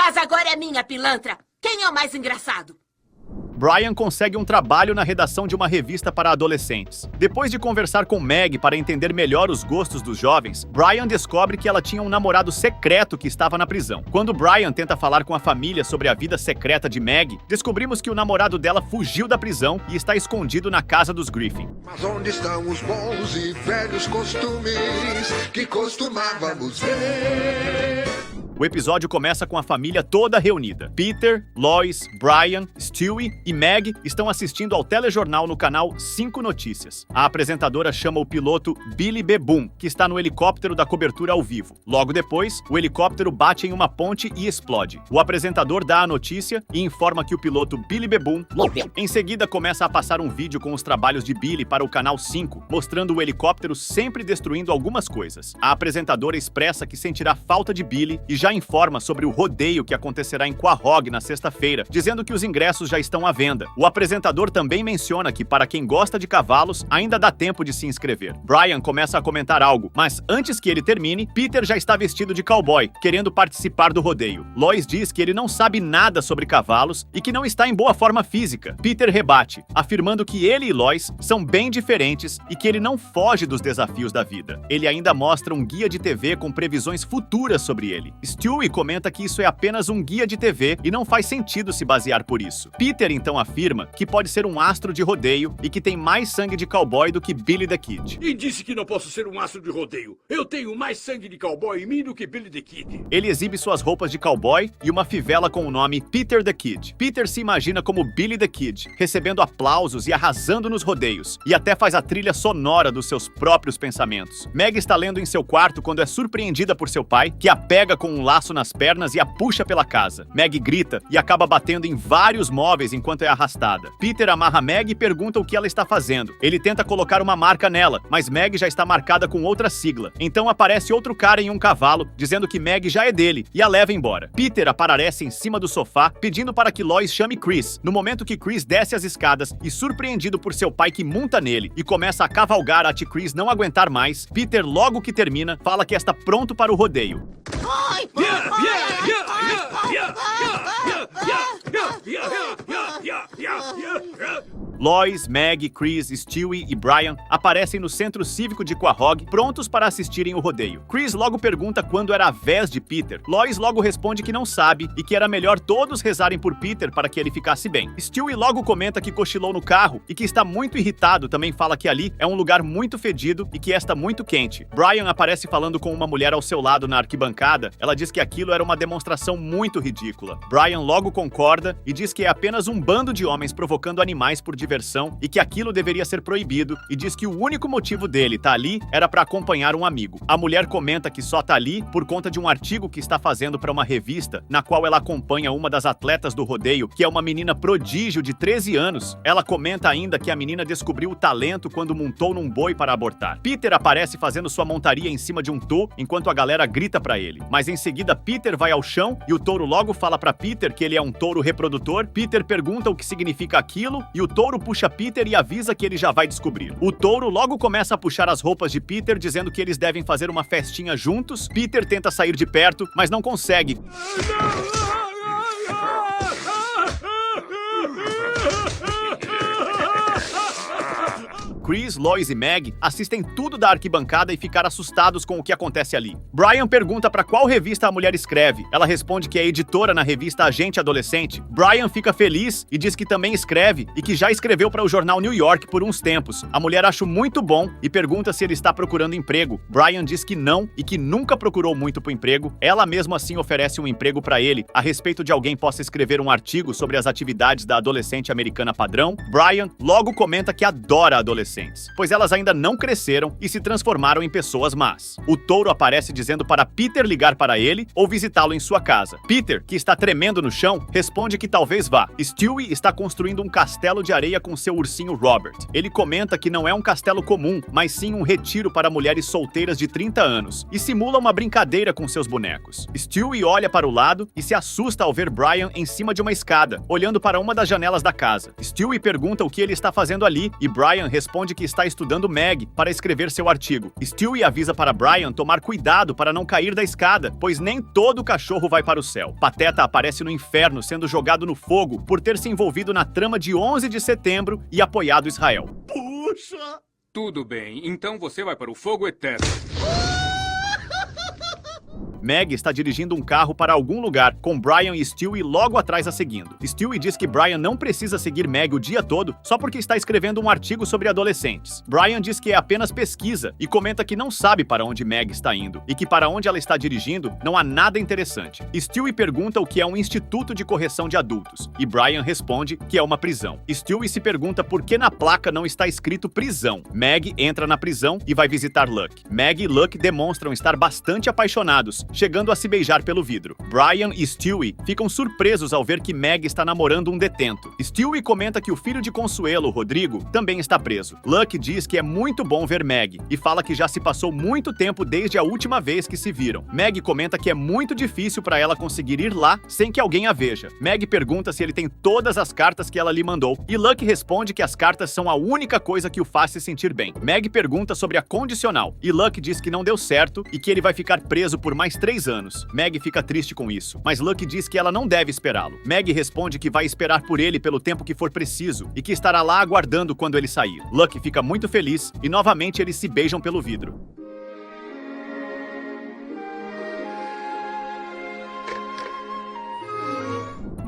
casa agora é minha, pilantra. Quem é o mais engraçado? Brian consegue um trabalho na redação de uma revista para adolescentes. Depois de conversar com Meg para entender melhor os gostos dos jovens, Brian descobre que ela tinha um namorado secreto que estava na prisão. Quando Brian tenta falar com a família sobre a vida secreta de Meg, descobrimos que o namorado dela fugiu da prisão e está escondido na casa dos Griffin. Mas onde estão os bons e velhos costumes que costumávamos ver? O episódio começa com a família toda reunida. Peter, Lois, Brian, Stewie e Meg estão assistindo ao telejornal no canal 5 Notícias. A apresentadora chama o piloto Billy B. Boom, que está no helicóptero da cobertura ao vivo. Logo depois, o helicóptero bate em uma ponte e explode. O apresentador dá a notícia e informa que o piloto Billy B. Boom morreu. Em seguida, começa a passar um vídeo com os trabalhos de Billy para o canal 5, mostrando o helicóptero sempre destruindo algumas coisas. A apresentadora expressa que sentirá falta de Billy e já informa sobre o rodeio que acontecerá em Quahog na sexta-feira, dizendo que os ingressos já estão à venda. O apresentador também menciona que, para quem gosta de cavalos, ainda dá tempo de se inscrever. Brian começa a comentar algo, mas antes que ele termine, Peter já está vestido de cowboy, querendo participar do rodeio. Lois diz que ele não sabe nada sobre cavalos e que não está em boa forma física. Peter rebate, afirmando que ele e Lois são bem diferentes e que ele não foge dos desafios da vida. Ele ainda mostra um guia de TV com previsões futuras sobre ele. Stewie comenta que isso é apenas um guia de TV e não faz sentido se basear por isso. Peter então afirma que pode ser um astro de rodeio e que tem mais sangue de cowboy do que Billy the Kid. E disse que não posso ser um astro de rodeio. Eu tenho mais sangue de cowboy em mim do que Billy the Kid. Ele exibe suas roupas de cowboy e uma fivela com o nome Peter the Kid. Peter se imagina como Billy the Kid, recebendo aplausos e arrasando nos rodeios, e até faz a trilha sonora dos seus próprios pensamentos. Meg está lendo em seu quarto quando é surpreendida por seu pai, que a pega com um laço nas pernas e a puxa pela casa. Meg grita e acaba batendo em vários móveis enquanto é arrastada. Peter amarra Meg e pergunta o que ela está fazendo. Ele tenta colocar uma marca nela, mas Meg já está marcada com outra sigla. Então aparece outro cara em um cavalo, dizendo que Meg já é dele, e a leva embora. Peter aparece em cima do sofá, pedindo para que Lois chame Chris. No momento que Chris desce as escadas e, surpreendido por seu pai que monta nele e começa a cavalgar até Chris não aguentar mais, Peter, logo que termina, fala que está pronto para o rodeio. Lois, Meg, Chris, Stewie e Brian aparecem no centro cívico de Quahog, prontos para assistirem o rodeio. Chris logo pergunta quando era a vez de Peter. Lois logo responde que não sabe e que era melhor todos rezarem por Peter para que ele ficasse bem. Stewie logo comenta que cochilou no carro e que está muito irritado, também fala que ali é um lugar muito fedido e que está muito quente. Brian aparece falando com uma mulher ao seu lado na arquibancada. Ela diz que aquilo era uma demonstração muito ridícula. Brian logo concorda e diz que é apenas um bando de homens provocando animais por diversão e que aquilo deveria ser proibido, e diz que o único motivo dele estar ali era para acompanhar um amigo. A mulher comenta que só tá ali por conta de um artigo que está fazendo para uma revista, na qual ela acompanha uma das atletas do rodeio, que é uma menina prodígio de 13 anos. Ela comenta ainda que a menina descobriu o talento quando montou num boi para abortar. Peter aparece fazendo sua montaria em cima de um touro, enquanto a galera grita para ele. Mas em seguida Peter vai ao chão e o touro logo fala para Peter que ele é um touro reprodutor. Peter pergunta o que significa aquilo e o touro puxa Peter e avisa que ele já vai descobrir. O touro logo começa a puxar as roupas de Peter, dizendo que eles devem fazer uma festinha juntos. Peter tenta sair de perto, mas não consegue. Chris, Lois e Meg assistem tudo da arquibancada e ficaram assustados com o que acontece ali. Brian pergunta para qual revista a mulher escreve. Ela responde que é editora na revista Agente Adolescente. Brian fica feliz e diz que também escreve e que já escreveu para o jornal New York por uns tempos. A mulher acha muito bom e pergunta se ele está procurando emprego. Brian diz que não e que nunca procurou muito por emprego. Ela mesmo assim oferece um emprego para ele a respeito de alguém possa escrever um artigo sobre as atividades da adolescente americana padrão. Brian logo comenta que adora adolescentes, pois elas ainda não cresceram e se transformaram em pessoas más. O touro aparece dizendo para Peter ligar para ele ou visitá-lo em sua casa. Peter, que está tremendo no chão, responde que talvez vá. Stewie está construindo um castelo de areia com seu ursinho Robert. Ele comenta que não é um castelo comum, mas sim um retiro para mulheres solteiras de 30 anos, e simula uma brincadeira com seus bonecos. Stewie olha para o lado e se assusta ao ver Brian em cima de uma escada, olhando para uma das janelas da casa. Stewie pergunta o que ele está fazendo ali e Brian responde responde que está estudando Meg para escrever seu artigo. Stewie avisa para Brian tomar cuidado para não cair da escada, pois nem todo cachorro vai para o céu. Pateta aparece no inferno sendo jogado no fogo por ter se envolvido na trama de 11 de setembro e apoiado Israel. Puxa! Tudo bem, então você vai para o fogo eterno. Meg está dirigindo um carro para algum lugar, com Brian e Stewie logo atrás a seguindo. Stewie diz que Brian não precisa seguir Meg o dia todo só porque está escrevendo um artigo sobre adolescentes. Brian diz que é apenas pesquisa e comenta que não sabe para onde Meg está indo e que para onde ela está dirigindo não há nada interessante. Stewie pergunta o que é um instituto de correção de adultos e Brian responde que é uma prisão. Stewie se pergunta por que na placa não está escrito prisão. Meg entra na prisão e vai visitar Luck. Meg e Luck demonstram estar bastante apaixonados, chegando a se beijar pelo vidro. Brian e Stewie ficam surpresos ao ver que Meg está namorando um detento. Stewie comenta que o filho de Consuelo, Rodrigo, também está preso. Luck diz que é muito bom ver Meg e fala que já se passou muito tempo desde a última vez que se viram. Meg comenta que é muito difícil para ela conseguir ir lá sem que alguém a veja. Meg pergunta se ele tem todas as cartas que ela lhe mandou e Luck responde que as cartas são a única coisa que o faz se sentir bem. Meg pergunta sobre a condicional e Luck diz que não deu certo e que ele vai ficar preso por mais 3 anos. Meg fica triste com isso, mas Luck diz que ela não deve esperá-lo. Meg responde que vai esperar por ele pelo tempo que for preciso e que estará lá aguardando quando ele sair. Luck fica muito feliz e novamente eles se beijam pelo vidro.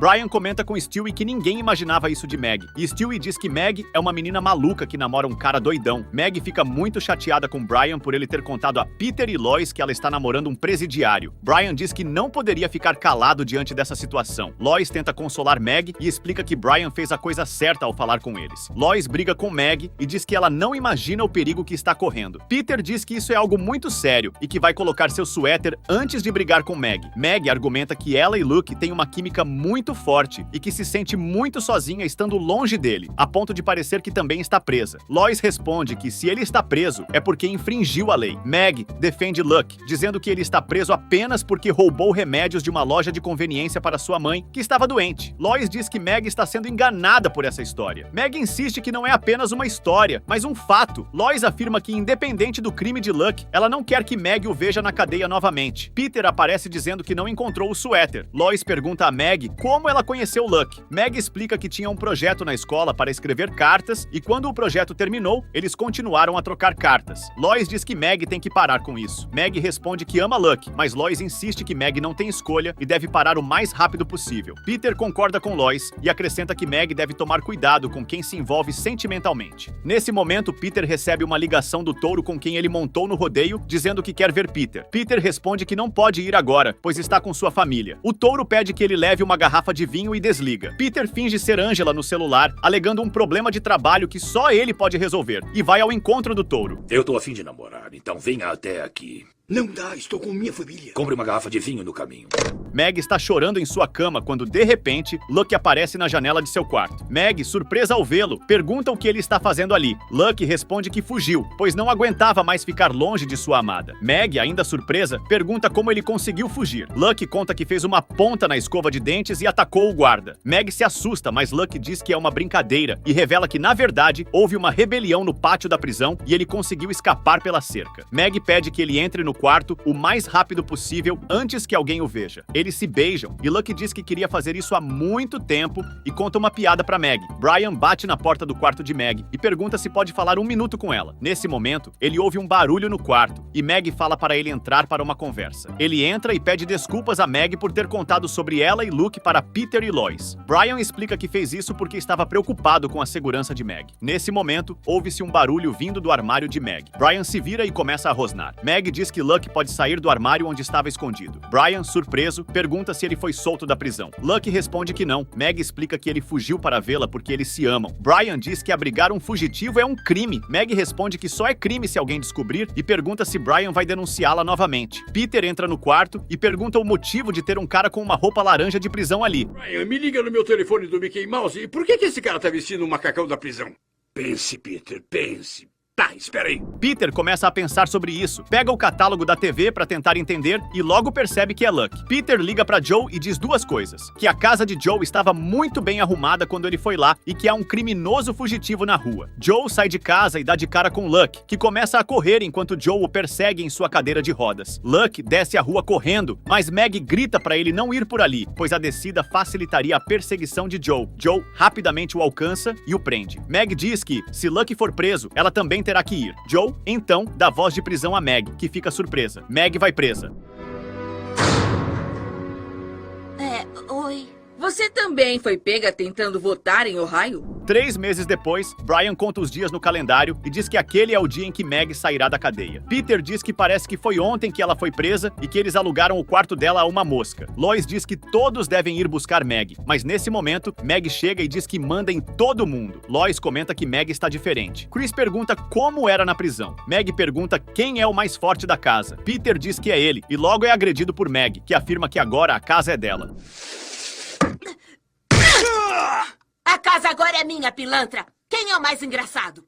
Brian comenta com Stewie que ninguém imaginava isso de Meg. E Stewie diz que Meg é uma menina maluca que namora um cara doidão. Meg fica muito chateada com Brian por ele ter contado a Peter e Lois que ela está namorando um presidiário. Brian diz que não poderia ficar calado diante dessa situação. Lois tenta consolar Meg e explica que Brian fez a coisa certa ao falar com eles. Lois briga com Meg e diz que ela não imagina o perigo que está correndo. Peter diz que isso é algo muito sério e que vai colocar seu suéter antes de brigar com Meg. Meg argumenta que ela e Luke têm uma química muito forte e que se sente muito sozinha estando longe dele, a ponto de parecer que também está presa. Lois responde que se ele está preso é porque infringiu a lei. Meg defende Luck, dizendo que ele está preso apenas porque roubou remédios de uma loja de conveniência para sua mãe, que estava doente. Lois diz que Meg está sendo enganada por essa história. Meg insiste que não é apenas uma história, mas um fato. Lois afirma que, independente do crime de Luck, ela não quer que Meg o veja na cadeia novamente. Peter aparece dizendo que não encontrou o suéter. Lois pergunta a Meg como ela conheceu Luck. Meg explica que tinha um projeto na escola para escrever cartas e quando o projeto terminou, eles continuaram a trocar cartas. Lois diz que Meg tem que parar com isso. Meg responde que ama Luck, mas Lois insiste que Meg não tem escolha e deve parar o mais rápido possível. Peter concorda com Lois e acrescenta que Meg deve tomar cuidado com quem se envolve sentimentalmente. Nesse momento, Peter recebe uma ligação do touro com quem ele montou no rodeio, dizendo que quer ver Peter. Peter responde que não pode ir agora, pois está com sua família. O touro pede que ele leve uma garrafa de vinho e desliga. Peter finge ser Angela no celular, alegando um problema de trabalho que só ele pode resolver, e vai ao encontro do touro. Eu tô a fim de namorar, então venha até aqui. Não dá, estou com minha família. Compre uma garrafa de vinho no caminho. Meg está chorando em sua cama quando, de repente, Luck aparece na janela de seu quarto. Meg, surpresa ao vê-lo, pergunta o que ele está fazendo ali. Luck responde que fugiu, pois não aguentava mais ficar longe de sua amada. Meg, ainda surpresa, pergunta como ele conseguiu fugir. Luck conta que fez uma ponta na escova de dentes e atacou o guarda. Meg se assusta, mas Luck diz que é uma brincadeira e revela que, na verdade, houve uma rebelião no pátio da prisão e ele conseguiu escapar pela cerca. Meg pede que ele entre no quarto o mais rápido possível antes que alguém o veja. Eles se beijam e Luck diz que queria fazer isso há muito tempo e conta uma piada pra Meg. Brian bate na porta do quarto de Meg e pergunta se pode falar 1 minuto com ela. Nesse momento, ele ouve um barulho no quarto e Meg fala para ele entrar para uma conversa. Ele entra e pede desculpas a Meg por ter contado sobre ela e Luke para Peter e Lois. Brian explica que fez isso porque estava preocupado com a segurança de Meg. Nesse momento, ouve-se um barulho vindo do armário de Meg. Brian se vira e começa a rosnar. Meg diz que Luck pode sair do armário onde estava escondido. Brian, surpreso, pergunta se ele foi solto da prisão. Luck responde que não. Meg explica que ele fugiu para vê-la porque eles se amam. Brian diz que abrigar um fugitivo é um crime. Meg responde que só é crime se alguém descobrir e pergunta se Brian vai denunciá-la novamente. Peter entra no quarto e pergunta o motivo de ter um cara com uma roupa laranja de prisão ali. Brian, me liga no meu telefone do Mickey Mouse e por que esse cara tá vestindo um macacão da prisão? Pense, Peter, pense. Tá, espera aí. Peter começa a pensar sobre isso, pega o catálogo da TV pra tentar entender e logo percebe que é Luck. Peter liga pra Joe e diz duas coisas: que a casa de Joe estava muito bem arrumada quando ele foi lá e que há um criminoso fugitivo na rua. Joe sai de casa e dá de cara com Luck, que começa a correr enquanto Joe o persegue em sua cadeira de rodas. Luck desce a rua correndo, mas Meg grita pra ele não ir por ali, pois a descida facilitaria a perseguição de Joe. Joe rapidamente o alcança e o prende. Meg diz que, se Luck for preso, ela também terá que ir. Joe, então, dá voz de prisão a Meg, que fica surpresa. Meg vai presa. Oi. Você também foi pega tentando votar em Ohio? 3 meses depois, Brian conta os dias no calendário e diz que aquele é o dia em que Meg sairá da cadeia. Peter diz que parece que foi ontem que ela foi presa e que eles alugaram o quarto dela a uma mosca. Lois diz que todos devem ir buscar Meg, mas nesse momento, Meg chega e diz que manda em todo mundo. Lois comenta que Meg está diferente. Chris pergunta como era na prisão. Meg pergunta quem é o mais forte da casa. Peter diz que é ele e logo é agredido por Meg, que afirma que agora a casa é dela. A casa agora é minha, pilantra. Quem é o mais engraçado?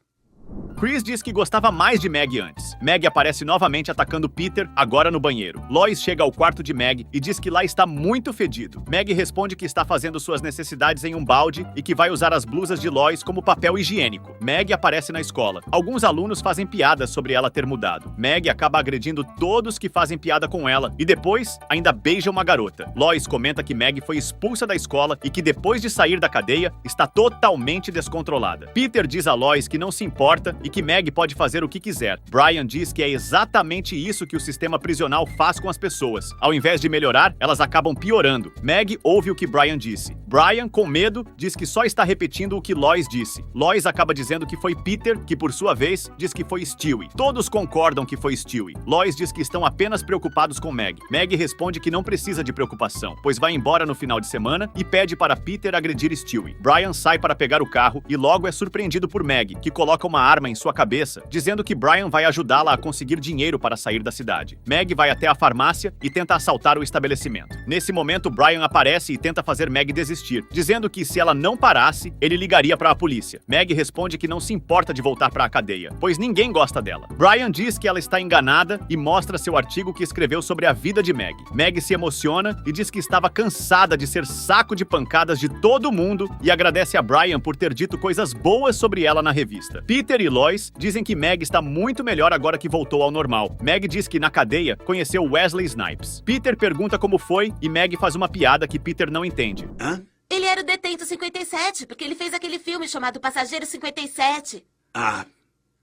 Chris diz que gostava mais de Meg antes. Meg aparece novamente atacando Peter, agora no banheiro. Lois chega ao quarto de Meg e diz que lá está muito fedido. Meg responde que está fazendo suas necessidades em um balde e que vai usar as blusas de Lois como papel higiênico. Meg aparece na escola. Alguns alunos fazem piadas sobre ela ter mudado. Meg acaba agredindo todos que fazem piada com ela e depois ainda beija uma garota. Lois comenta que Meg foi expulsa da escola e que depois de sair da cadeia está totalmente descontrolada. Peter diz a Lois que não se importa e que Meg pode fazer o que quiser. Brian diz que é exatamente isso que o sistema prisional faz com as pessoas. Ao invés de melhorar, elas acabam piorando. Meg ouve o que Brian disse. Brian, com medo, diz que só está repetindo o que Lois disse. Lois acaba dizendo que foi Peter, que por sua vez diz que foi Stewie. Todos concordam que foi Stewie. Lois diz que estão apenas preocupados com Meg. Meg responde que não precisa de preocupação, pois vai embora no final de semana e pede para Peter agredir Stewie. Brian sai para pegar o carro e logo é surpreendido por Meg, que coloca uma arma em sua cabeça, dizendo que Brian vai ajudá-la a conseguir dinheiro para sair da cidade. Meg vai até a farmácia e tenta assaltar o estabelecimento. Nesse momento, Brian aparece e tenta fazer Meg desistir, dizendo que se ela não parasse, ele ligaria para a polícia. Meg responde que não se importa de voltar para a cadeia, pois ninguém gosta dela. Brian diz que ela está enganada e mostra seu artigo que escreveu sobre a vida de Meg. Meg se emociona e diz que estava cansada de ser saco de pancadas de todo mundo e agradece a Brian por ter dito coisas boas sobre ela na revista. Peter e Lois dizem que Meg está muito melhor agora que voltou ao normal. Meg diz que na cadeia conheceu Wesley Snipes. Peter pergunta como foi e Meg faz uma piada que Peter não entende. Hã? Ele era o Detento 57, porque ele fez aquele filme chamado Passageiro 57. Ah,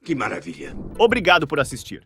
que maravilha. Obrigado por assistir.